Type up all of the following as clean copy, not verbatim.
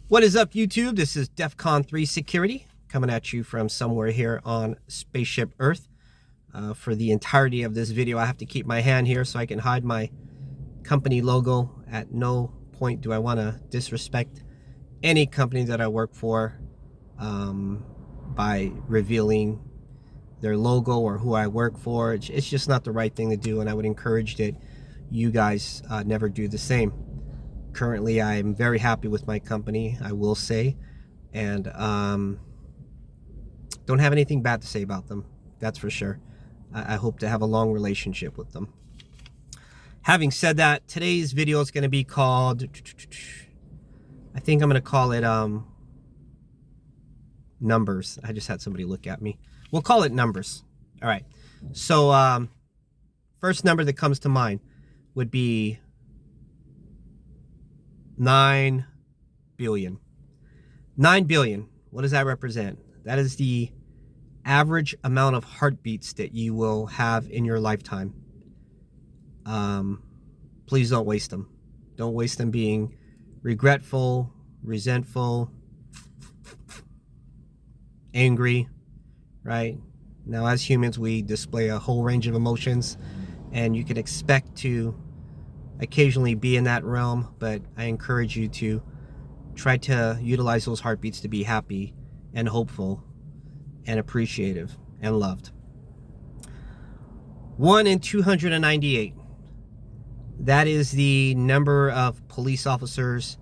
What is up, YouTube? This is DEFCON 3 Security coming at you from somewhere here on Spaceship Earth. For the entirety of this video, I have to keep my hand here so I can hide my company logo. At no point do I want to disrespect any company that I work for by revealing their logo or who I work for. It's just not the right thing to do, and I would encourage that you guys never do the same. Currently, I'm very happy with my company, I will say, and don't have anything bad to say about them, that's for sure. I hope to have a long relationship with them. Having said that, today's video is going to be called, I think I'm going to call it numbers. I just had somebody look at me. We'll call it numbers. All right. So first number that comes to mind would be 9 billion. 9 billion. What does that represent? That is the average amount of heartbeats that you will have in your lifetime. Please don't waste them. Don't waste them being regretful, resentful, angry, right? Now, as humans, we display a whole range of emotions, and you can expect to occasionally be in that realm, but I encourage you to try to utilize those heartbeats to be happy and hopeful and appreciative and loved. 1 in 298. That is the number of police officers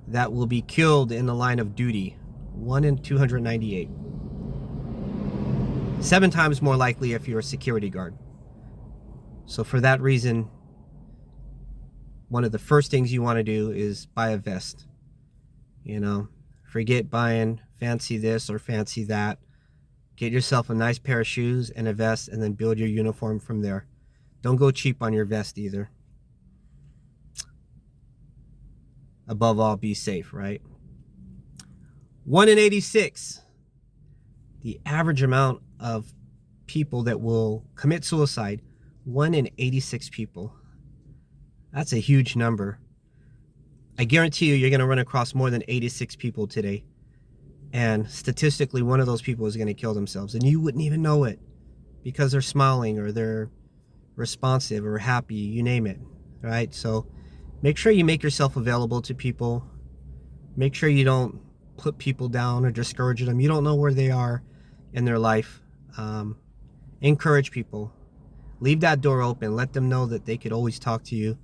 that will be killed in the line of duty. 1 in 298. 7 times more likely if you're a security guard. So for that reason, one of the first things you want to do is buy a vest. You know, forget buying fancy this or fancy that. Get yourself a nice pair of shoes and a vest, and then build your uniform from there. Don't go cheap on your vest either. Above all, be safe, right? 1 in 86. The average amount of people that will commit suicide, 1 in 86 people. That's a huge number. I guarantee you're going to run across more than 86 people today. And statistically, one of those people is going to kill themselves. And you wouldn't even know it because they're smiling or they're responsive or happy, you name it, right? So make sure you make yourself available to people. Make sure you don't put people down or discourage them. You don't know where they are in their life. Encourage people. Leave that door open. Let them know that they could always talk to you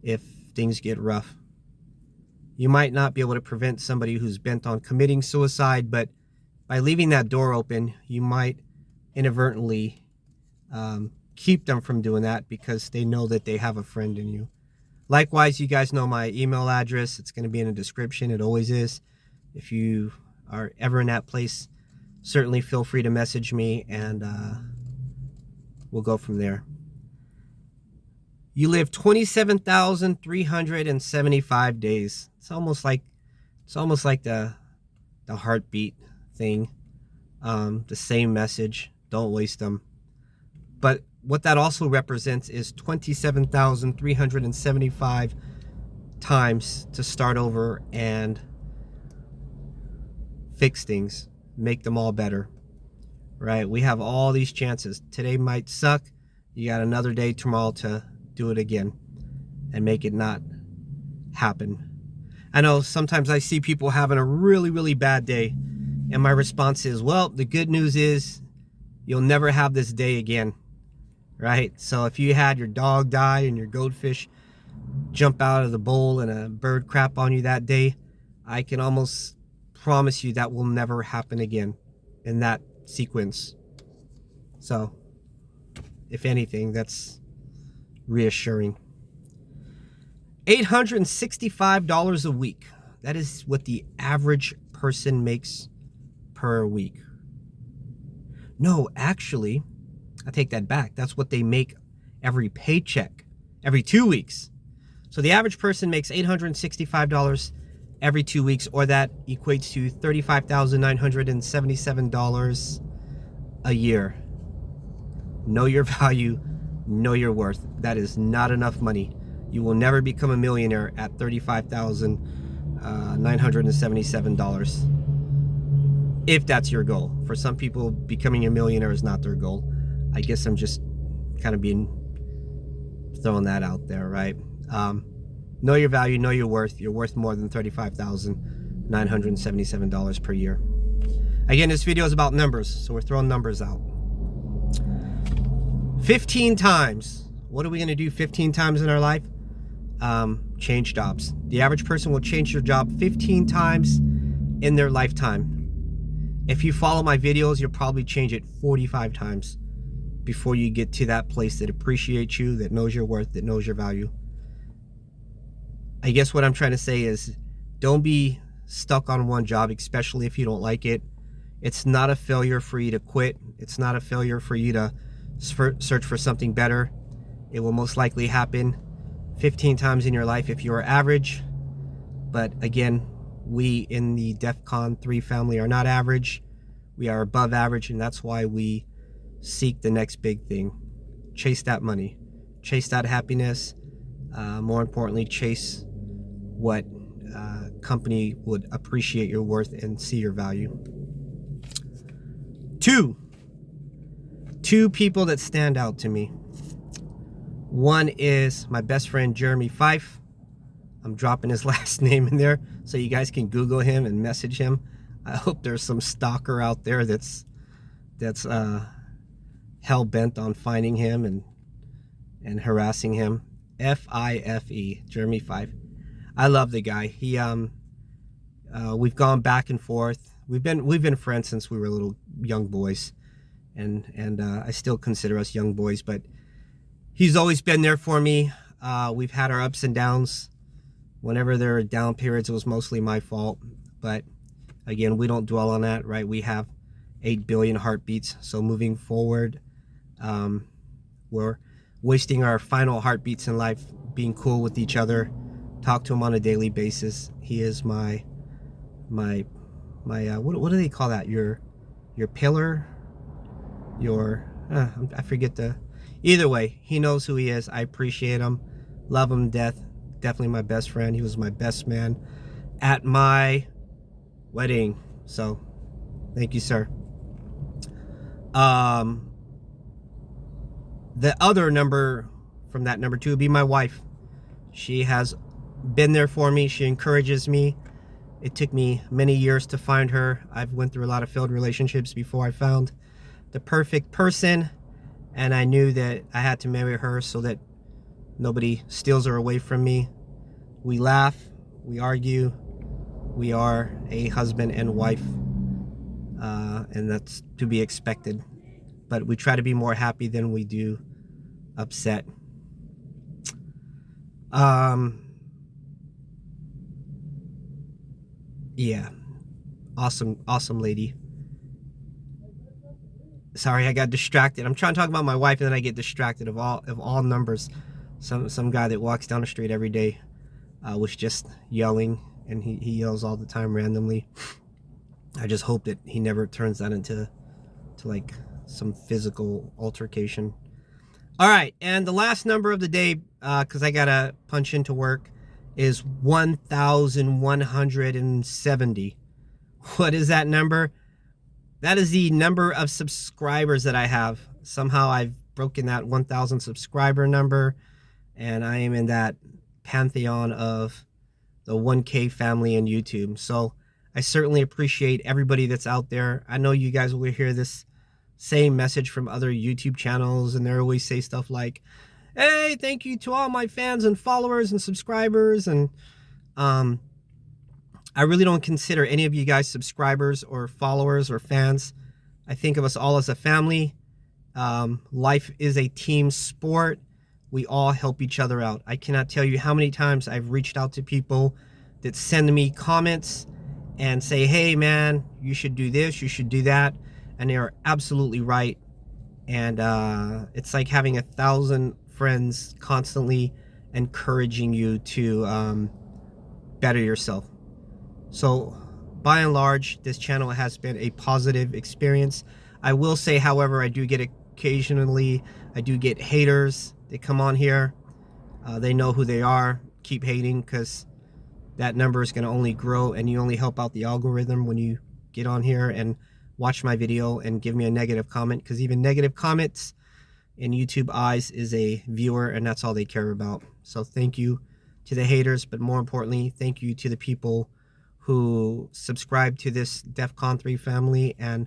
if things get rough. You might not be able to prevent somebody who's bent on committing suicide, but by leaving that door open, you might inadvertently keep them from doing that because they know that they have a friend in you. Likewise, you guys know my email address. It's going to be in the description. It always is. If you are ever in that place, certainly feel free to message me, and we'll go from there. You live 27,375 days. It's almost like the heartbeat thing. The same message. Don't waste them. But what that also represents is 27,375 times to start over and fix things, make them all better, right? We have all these chances. Today might suck. You got another day tomorrow to do it again and make it not happen. I know sometimes I see people having a really, really bad day, and my response is, well, the good news is you'll never have this day again, right? So if you had your dog die and your goldfish jump out of the bowl and a bird crap on you that day, I can almost promise you that will never happen again in that sequence. So if anything, that's reassuring. $865 a week. That is what the average person makes per week. No, actually, I take that back. That's what they make every paycheck, every 2 weeks. So the average person makes $865 every 2 weeks, or that equates to $35,977 a year. Know your value, know your worth. That is not enough money. You will never become a millionaire at $35,000 $977, if that's your goal. For some people, becoming a millionaire is not their goal. I guess I'm just kind of throwing that out there, right? Know your value, know your worth. You're worth more than $35,977 per year. Again, this video is about numbers, so we're throwing numbers out. 15 times. What are we going to do 15 times in our life? Change jobs. The average person will change their job 15 times in their lifetime. If you follow my videos, you'll probably change it 45 times before you get to that place that appreciates you, that knows your worth, that knows your value. I guess what I'm trying to say is, don't be stuck on one job, especially if you don't like it. It's not a failure for you to quit. It's not a failure for you to search for something better. It will most likely happen 15 times in your life if you're average. But again, we in the DEFCON 3 family are not average. We are above average, and that's why we seek the next big thing. Chase that money. Chase that happiness. More importantly, chase what company would appreciate your worth and see your value. Two people that stand out to me. One is my best friend Jeremy Fife. I'm dropping his last name in there so you guys can Google him and message him. I hope there's some stalker out there that's hell bent on finding him and harassing him. F-I-F-E, Jeremy Fife. I love the guy. He we've gone back and forth. We've been friends since we were little young boys, and I still consider us young boys. But he's always been there for me. We've had our ups and downs. Whenever there are down periods, it was mostly my fault. But again, we don't dwell on that, right? We have 8 billion heartbeats. So moving forward, we're wasting our final heartbeats in life being cool with each other. Talk to him on a daily basis. He is my what do they call that? Your pillar, I forget either way, he knows who he is. I appreciate him, love him to death. Definitely my best friend. He was my best man at my wedding. So thank you, sir. The other number from that number 2 would be my wife. She has been there for me. She encourages me. It took me many years to find her. I've went through a lot of failed relationships before I found the perfect person, and I knew that I had to marry her so that nobody steals her away from me. We laugh, we argue, we are a husband and wife, and that's to be expected. But we try to be more happy than we do upset. Yeah, awesome lady. Sorry, I got distracted. I'm trying to talk about my wife, and then I get distracted. Of all numbers, some guy that walks down the street every day was just yelling, and he yells all the time randomly. I just hope that he never turns that into like some physical altercation. All right, and the last number of the day, because I gotta punch into work, is 1,170. What is that number? That is the number of subscribers that I have. Somehow I've broken that 1,000 subscriber number, and I am in that pantheon of the 1K family in YouTube. So I certainly appreciate everybody that's out there. I know you guys will hear this same message from other YouTube channels, and they always say stuff like, hey, thank you to all my fans and followers and subscribers. And I really don't consider any of you guys subscribers or followers or fans. I think of us all as a family. Life is a team sport. We all help each other out. I cannot tell you how many times I've reached out to people that send me comments and say, hey man, you should do this, you should do that. And they are absolutely right. And it's like having 1,000 friends constantly encouraging you to better yourself. So by and large, this channel has been a positive experience. I will say, however, I do get occasionally, I do get haters. They come on here. They know who they are. Keep hating, because that number is going to only grow, and you only help out the algorithm when you get on here and watch my video and give me a negative comment, because even negative comments in YouTube eyes is a viewer, and that's all they care about. So thank you to the haters, but more importantly, thank you to the people who subscribe to this DEF CON 3 family and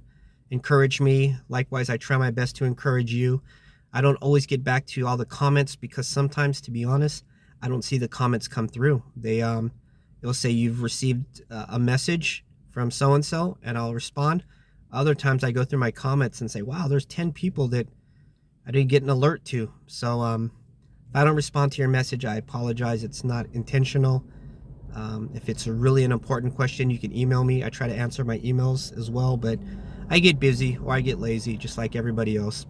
encourage me. Likewise, I try my best to encourage you. I don't always get back to all the comments because sometimes, to be honest, I don't see the comments come through. It'll say you've received a message from so-and-so, and I'll respond. Other times I go through my comments and say, wow, there's 10 people that I didn't get an alert to. So if I don't respond to your message, I apologize. It's not intentional. If it's really an important question, you can email me. I try to answer my emails as well, but I get busy or I get lazy just like everybody else.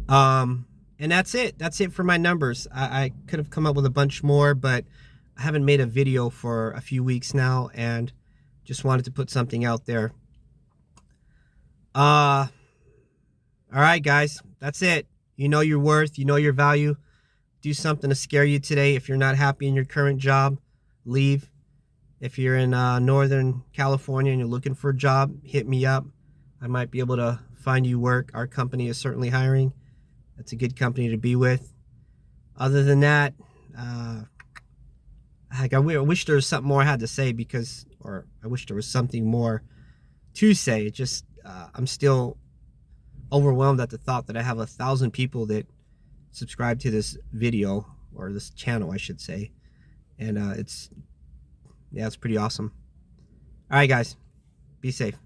And that's it. That's it for my numbers. I could have come up with a bunch more, but I haven't made a video for a few weeks now and just wanted to put something out there. All right, guys, that's it. You know your worth, you know your value. Do something to scare you today. If you're not happy in your current job, leave. If you're in Northern California and you're looking for a job, hit me up. I might be able to find you work. Our company is certainly hiring. That's a good company to be with. Other than that, I wish there was something more I had to say, or I wish there was something more to say. Just I'm still overwhelmed at the thought that I have 1,000 people that subscribe to this video, or this channel I should say, and it's pretty awesome. All right, guys, be safe.